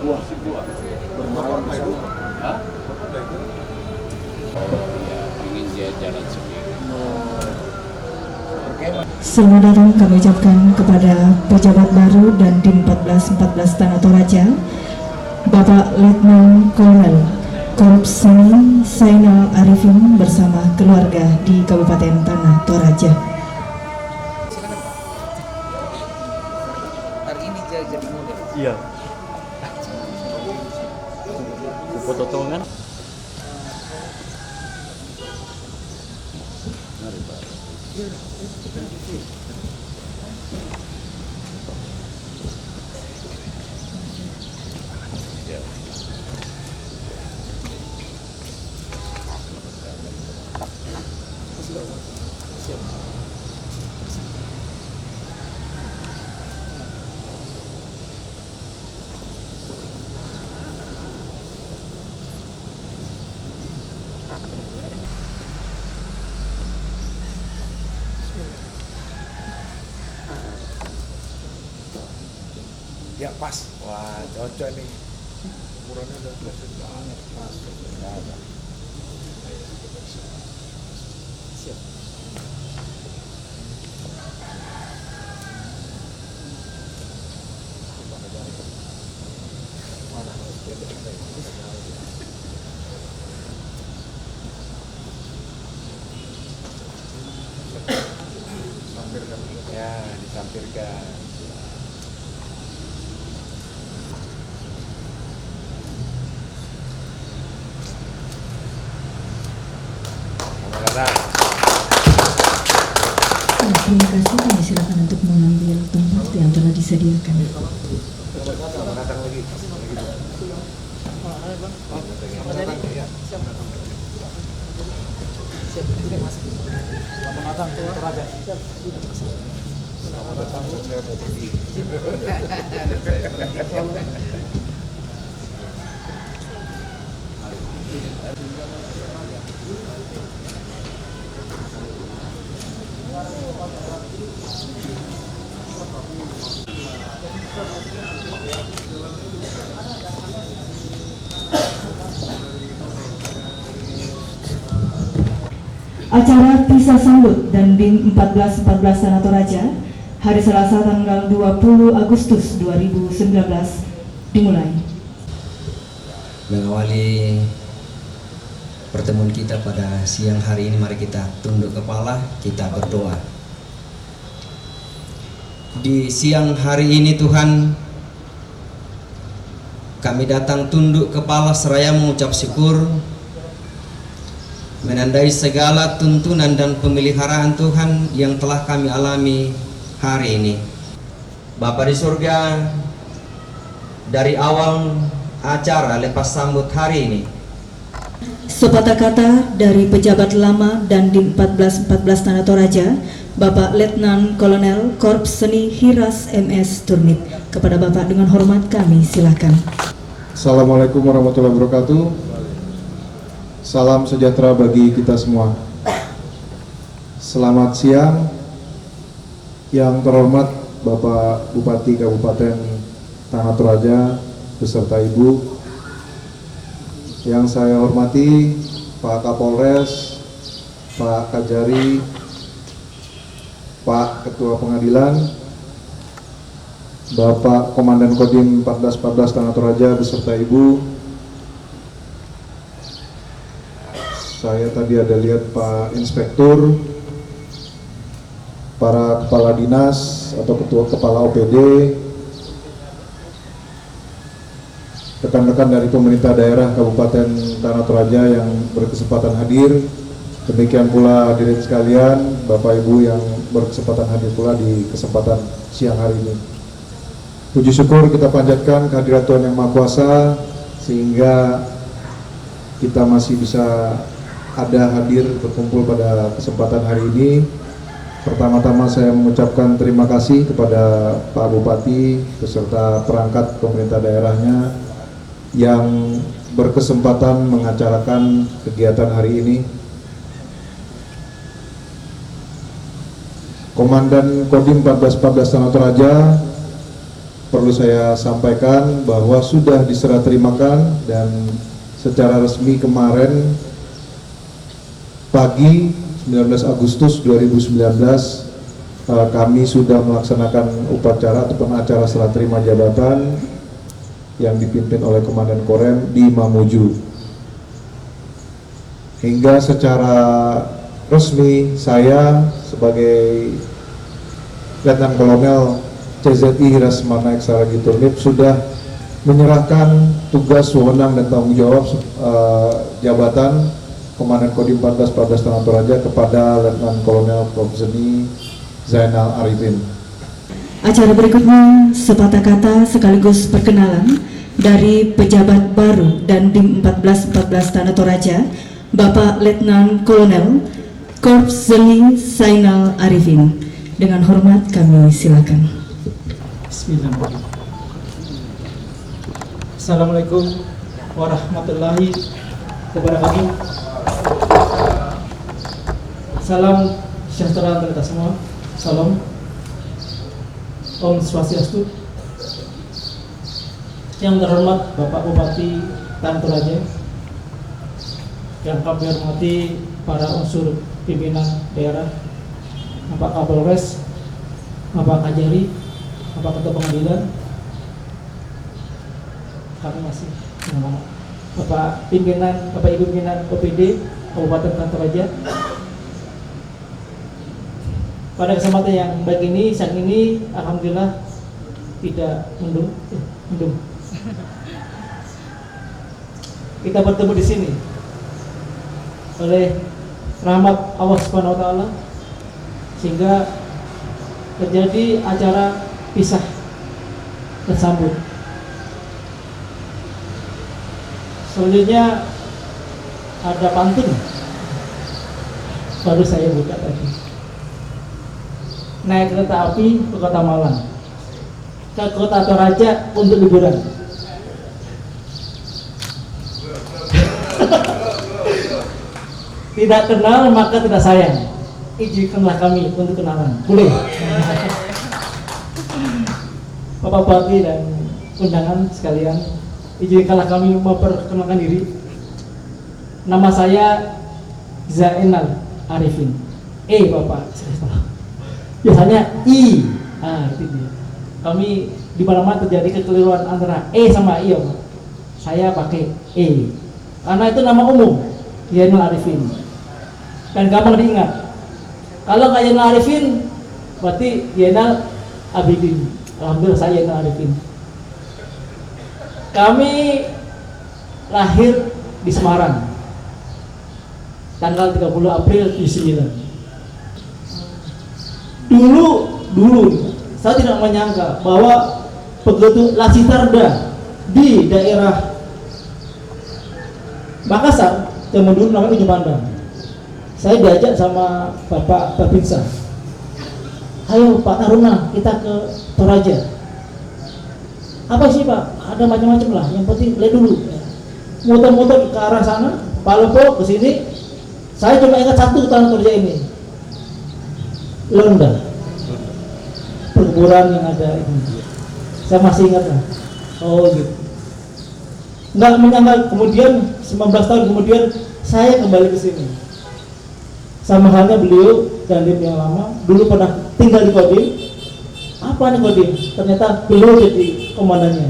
Cibuah. Bermalam di sana. Hah? Ya, ingin dia jalan sendiri. Selamat datang kami ucapkan kepada pejabat baru dan Dim 1414 Tanah Toraja, Bapak Letnan Kolonel Korps Seni Zainal Arifin bersama keluarga di Kabupaten Tanah Toraja. Silakan Pak. Hari ini jadi model. Iya. Foto tongan. Mari Pak. Ya. Ya pas, wah cocok nih. Ukurannya udah klasik banget, pas. Siap. Ya, disampirkan. Selamat. Terima kasih, kami silakan untuk mengambil tempat yang telah disediakan. Selamat datang lagi. Selamat datang ke Toraja. Selamat datang, saya mau pergi. Acara Pisah Sambut dan Dim 1414 Tanah Toraja hari Selasa tanggal 20 Agustus 2019 dimulai. Mengawali pertemuan kita pada siang hari ini, mari kita tunduk kepala, kita berdoa. Di siang hari ini Tuhan, kami datang tunduk kepala seraya mengucap syukur menandai segala tuntunan dan pemeliharaan Tuhan yang telah kami alami hari ini. Bapa di surga, dari awal acara lepas sambut hari ini, Sepatah kata dari pejabat lama dan Dim 1414 Tanah Toraja, Bapak Letnan Kolonel Korps Seni Hiras MS Turnip. Kepada Bapak dengan hormat kami silakan. Assalamualaikum warahmatullahi wabarakatuh. Salam sejahtera bagi kita semua. Selamat siang yang terhormat Bapak Bupati Kabupaten Tanah Toraja beserta Ibu. Yang saya hormati Pak Kapolres, Pak Kajari, Pak Ketua Pengadilan, Bapak Komandan Kodim 1414 Tanah Toraja beserta Ibu. Saya tadi ada lihat Pak Inspektur, para kepala dinas atau kepala OPD, rekan-rekan dari pemerintah daerah Kabupaten Tanah Toraja yang berkesempatan hadir. Demikian pula hadirin sekalian, Bapak Ibu yang berkesempatan hadir pula di kesempatan siang hari ini. Puji syukur kita panjatkan kehadirat Tuhan Yang Maha Kuasa sehingga kita masih bisa ada hadir berkumpul pada kesempatan hari ini. Pertama-tama saya mengucapkan terima kasih kepada Pak Bupati beserta perangkat pemerintah daerahnya yang berkesempatan mengacarakan kegiatan hari ini. Komandan Kodim 1414 Tanah Toraja, perlu saya sampaikan bahwa sudah diserah terimakan dan secara resmi kemarin pagi 19 Agustus 2019 kami sudah melaksanakan upacara ataupun acara serah terima jabatan yang dipimpin oleh Komandan Korem di Mamuju. Hingga secara resmi saya sebagai Letnan Kolonel CZI Hirasmana Eksaragi Turnip sudah menyerahkan tugas, wewenang dan tanggung jawab jabatan Komandan Kodim 14 Tanah Toraja kepada Letnan Kolonel Prof. Seni Zainal Arifin. Acara berikutnya sepatah kata sekaligus perkenalan dari pejabat baru dan Dim 1414 Tanah Toraja, Bapak Letnan Kolonel Korps Seni Zainal Arifin. Dengan hormat kami silakan. Bismillahirrahmanirrahim. Assalamualaikum warahmatullahi wabarakatuh. Salam sejahtera untuk kita semua. Salam. Om Swastiastu. Yang terhormat Bapak Bupati Tanah Toraja, yang kami hormati para unsur pimpinan daerah, Bapak Kapolres, Bapak Kajari, Bapak Ketua Pengadilan, kami masih Bapak pimpinan, Bapak Ibu pimpinan OPD Kabupaten Tanah Toraja. Pada kesempatan yang baik ini, saat ini, alhamdulillah tidak mendung. Kita bertemu di sini oleh rahmat Allah Subhanahu wa taala sehingga terjadi acara pisah dan sambut. Selanjutnya ada pantun, baru saya buka tadi. Naik kereta api ke Kota Malang, ke Kota Toraja untuk liburan. Tidak kenal maka tidak sayang. Izinkanlah kami untuk kenalan. Boleh? Bapak Bupati dan undangan sekalian, izinkanlah kami memperkenalkan diri. Nama saya Zainal Arifin. Bapak, biasanya I. Itu dia. Kami di mana-mana terjadi kekeliruan antara sama I, Pak. Saya pakai karena itu nama umum, Zainal Arifin. Dan gampang diingat. Kalau nggak Zainal Arifin, berarti Zainal Abidin. Alhamdulillah saya Zainal Arifin. Kami lahir di Semarang, tanggal 30 April 79. Dulu saya tidak menyangka bahwa begitu Lasitarda di daerah Makassar, zaman dulu namanya Ujung Pandang. Saya diajak sama Bapak Babinsa, ayo Pak Taruna kita ke Toraja. Apa sih Pak? Ada macam-macam lah, yang penting lihat dulu. Muter-muter ke arah sana, Palopo ke sini. Saya cuma ingat satu Tanah Toraja ini, Londa, perkebunan yang ada ini. Saya masih ingat lah. Oh gitu. Nggak menyangka kemudian 19 tahun kemudian saya kembali ke sini. Sama halnya beliau dan Dim yang lama dulu pernah tinggal di Kodim. Apa nih Kodim? Ternyata beliau jadi komandannya.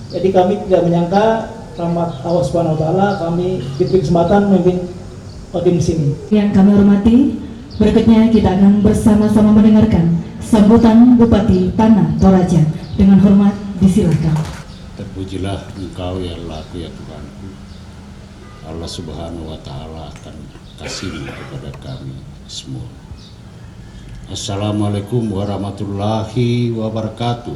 Jadi kami tidak menyangka rahmat Allah Subhanahu wa taala kami diberi kesempatan memimpin Kodim sini. Yang kami hormati, berikutnya kita akan bersama-sama mendengarkan sambutan Bupati Tanah Toraja. Dengan hormat disilakan. Terpujilah Engkau ya Allahku ya Tuhanku. Allah Subhanahu wa taala akan kasih kepada kami semua. Assalamualaikum warahmatullahi wabarakatuh.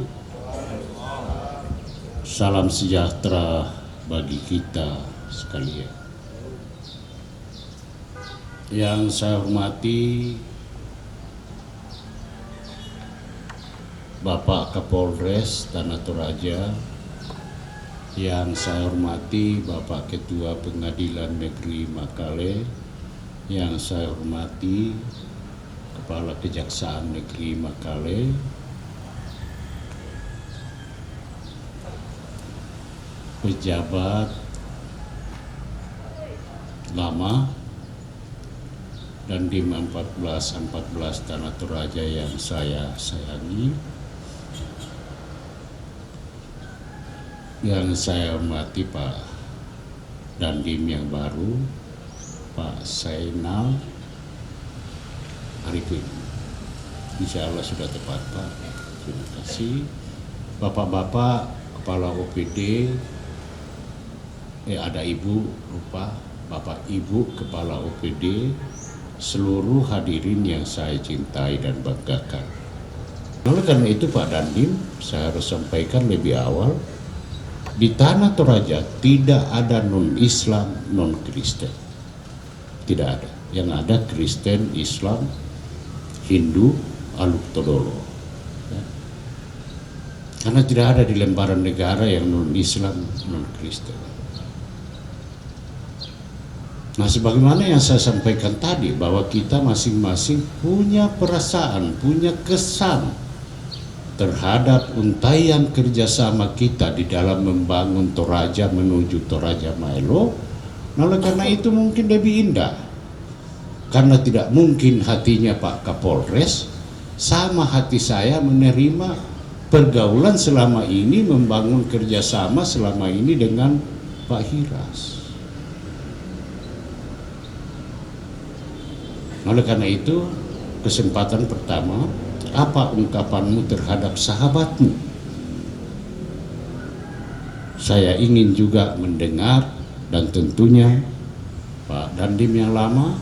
Salam sejahtera bagi kita sekalian. Yang saya hormati Bapak Kapolres Tanah Toraja, yang saya hormati Bapak Ketua Pengadilan Negeri Makale, yang saya hormati Kepala Kejaksaan Negeri Makale, pejabat lama dan Dim 1414 Tanah Toraja yang saya sayangi, yang saya hormati Pak Dandim yang baru, Pak Zainal Arifin. Insya Allah sudah tepat Pak. Terima kasih. Bapak-bapak Kepala OPD, ada Ibu, lupa, Bapak Ibu Kepala OPD, seluruh hadirin yang saya cintai dan banggakan. Oleh karena itu Pak Dandim, saya harus sampaikan lebih awal, di Tanah Toraja tidak ada non-Islam, non-Kristen. Tidak ada. Yang ada Kristen, Islam, Hindu, Aluk Todolo. Ya. Karena tidak ada di lembaran negara yang non-Islam, non-Kristen. Nah, sebagaimana yang saya sampaikan tadi, bahwa kita masing-masing punya perasaan, punya kesan terhadap untaian kerjasama kita di dalam membangun Toraja menuju Toraja Maelo. Nah, oleh karena itu mungkin lebih indah, karena tidak mungkin hatinya Pak Kapolres sama hati saya menerima pergaulan selama ini, membangun kerjasama selama ini dengan Pak Hiras. Oleh karena itu, kesempatan pertama, apa ungkapanmu terhadap sahabatmu? Saya ingin juga mendengar, dan tentunya Pak Dandim yang lama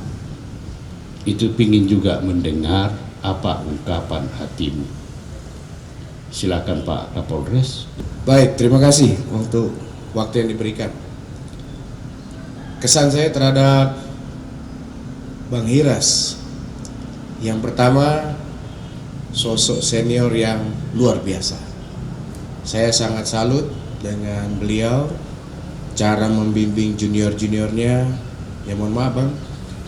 itu ingin juga mendengar apa ungkapan hatimu. Silakan Pak Kapolres. Baik, terima kasih untuk waktu yang diberikan. Kesan saya terhadap Bang Hiras, yang pertama, sosok senior yang luar biasa. Saya sangat salut dengan beliau, cara membimbing junior-juniornya. Ya mohon maaf Bang,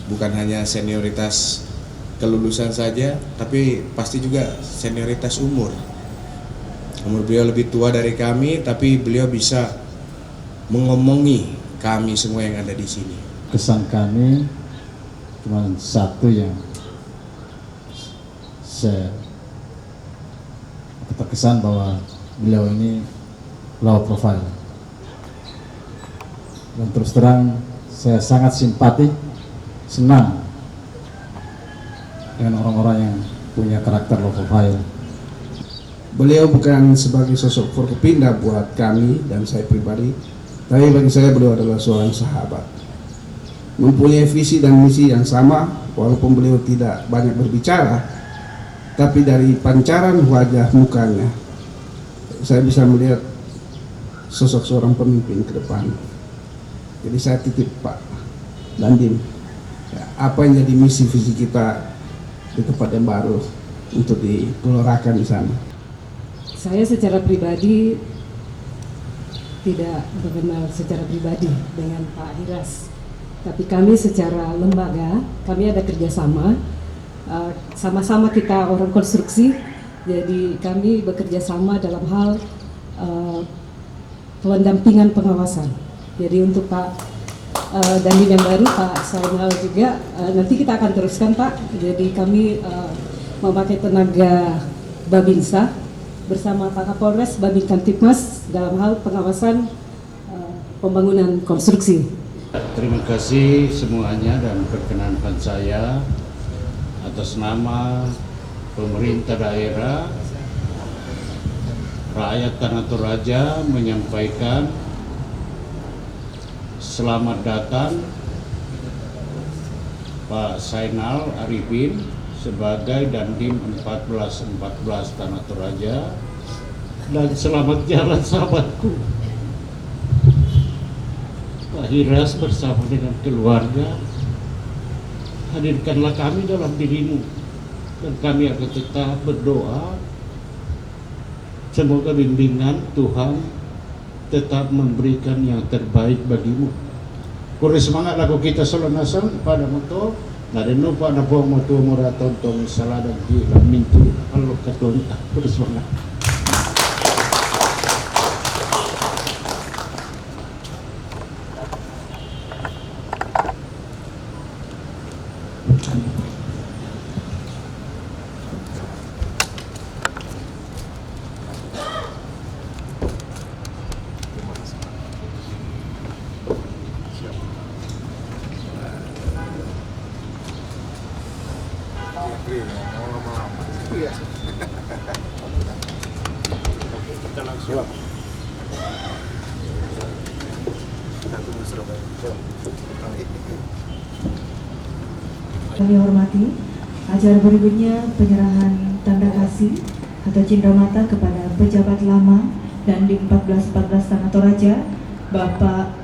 bukan hanya senioritas kelulusan saja, tapi pasti juga senioritas umur. Umur beliau lebih tua dari kami, tapi beliau bisa mengomongi kami semua yang ada di sini. Kesan kami cuma satu yang saya terkesan, bahwa beliau ini low profile, dan terus terang saya sangat simpati, senang dengan orang-orang yang punya karakter low profile. Beliau bukan sebagai sosok Forkopimda buat kami dan saya pribadi, tapi bagi saya beliau adalah seorang sahabat, mempunyai visi dan misi yang sama. Walaupun beliau tidak banyak berbicara, tapi dari pancaran wajah mukanya saya bisa melihat sosok seorang pemimpin ke depan. Jadi saya titip Pak Dandim, ya, apa yang jadi misi visi kita di tempat yang baru untuk digelorakan di sana. Saya secara pribadi tidak mengenal secara pribadi dengan Pak Hiras, tapi kami secara lembaga, kami ada kerjasama, sama-sama kita orang konstruksi, jadi kami bekerja sama dalam hal pendampingan pengawasan. Jadi untuk Pak Dandim yang baru, Pak Zainal juga, nanti kita akan teruskan Pak, jadi kami memakai tenaga Babinsa bersama Pak Kapolres, Babin Kamtipmas dalam hal pengawasan pembangunan konstruksi. Terima kasih semuanya, dan perkenankan saya atas nama pemerintah daerah, rakyat Tanah Toraja menyampaikan selamat datang Pak Zainal Arifin sebagai Dandim 1414 Tanah Toraja, dan selamat jalan sahabatku Pak Hiras bersama dengan keluarga. Hadirkanlah kami dalam dirimu, dan kami akan tetap berdoa semoga bimbingan Tuhan tetap memberikan yang terbaik bagimu. Kuri semangat lagu kita solo nasan pada moto na denu pa na po mo tu muraton tong salada di mintu alok katon kuri semangat. Kami hormati, acara berikutnya penyerahan tanda kasih atau cinta mata kepada pejabat lama dan di 1414 Tanah Toraja, Bapak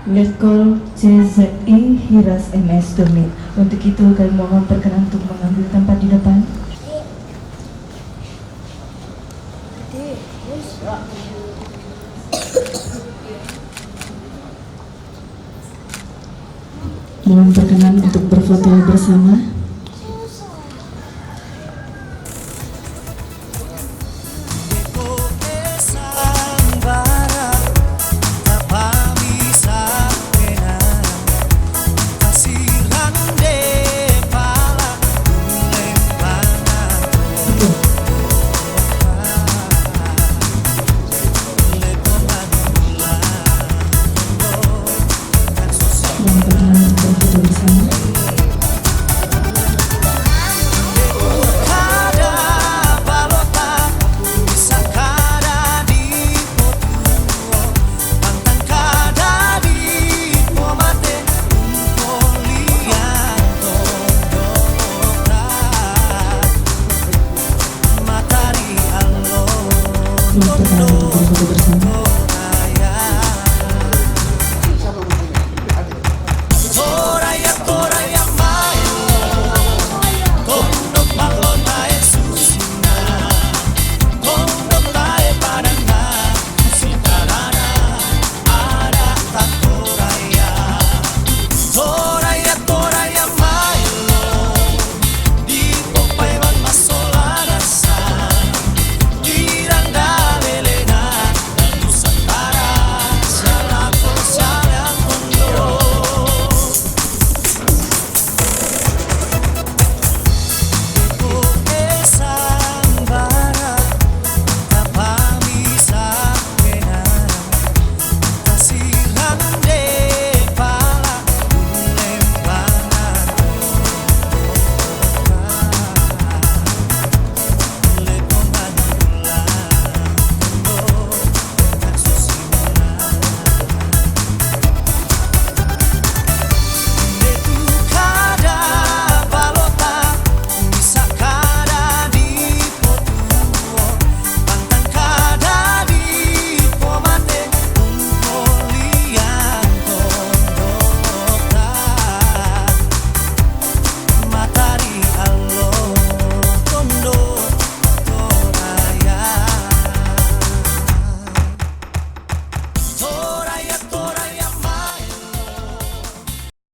Letkol CZI Hiras MS Tumit. Untuk itu kami mohon perkenan untuk mengambil tempat di depan. Mohon perkenan untuk berfoto bersama. Mohon perkenan untuk berfoto bersama. Mohon perkenan untuk berfoto bersama.